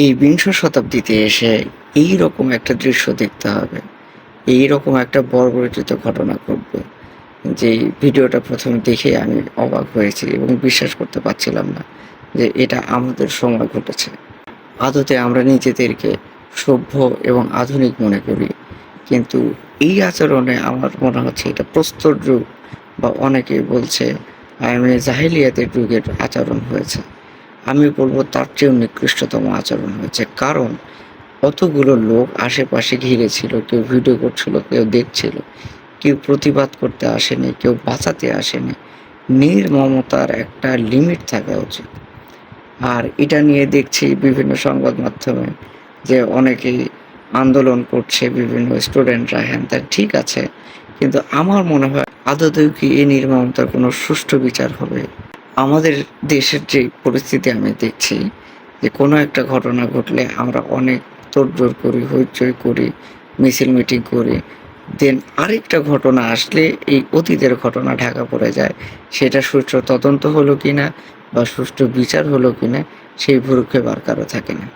এই বিংশ শতাব্দীতে এসে এই রকম একটা দৃশ্য দেখতে হবে, এই রকম একটা বর্বরচিত ঘটনা ঘটবে, যে ভিডিওটা প্রথমে দেখে আমি অবাক হয়েছি এবং বিশ্বাস করতে পারছিলাম না যে এটা আমাদের সময় ঘটেছে। আদতে আমরা নিজেদেরকে সভ্য এবং আধুনিক মনে করি, কিন্তু এই আচরণে আমার মনে হচ্ছে এটা প্রস্তর যুগ বা অনেকেই বলছে জাহিলিয়াতের যুগের আচরণ হয়েছে। আমি বলবো তার চেয়েও নিকৃষ্টতম আচরণ হয়েছে, কারণ কতগুলো লোক আশেপাশে ঘিরে ছিল, কেউ ভিডিও করছিল, কেউ দেখছিল, কেউ প্রতিবাদ করতে আসেনি, কেউ বাঁচাতে আসেনি। নির্মমতার একটা লিমিট থাকা উচিত। আর এটা নিয়ে দেখছি বিভিন্ন সংবাদ মাধ্যমে যে অনেকেই আন্দোলন করছে, বিভিন্ন স্টুডেন্টরা হ্যান ত্যান, ঠিক আছে, কিন্তু আমার মনে হয় আদতেও কি এই নির্মমতার কোনো সুষ্ঠু বিচার হবে? আমাদের দেশের যে পরিস্থিতি আমি দেখছি, যে কোনো একটা ঘটনা ঘটলে আমরা অনেক তোড়জোড় করি, হইচই করি, মিছিল মিটিং করি। দেন আরেকটা ঘটনা আসলে এই অতীতের ঘটনা ঢাকা পড়ে যায়। সেটা সুষ্ঠু তদন্ত হলো কিনা বা সুষ্ঠু বিচার হলো কিনা সেই ভ্রুক্ষেপ আর কারো থাকে না।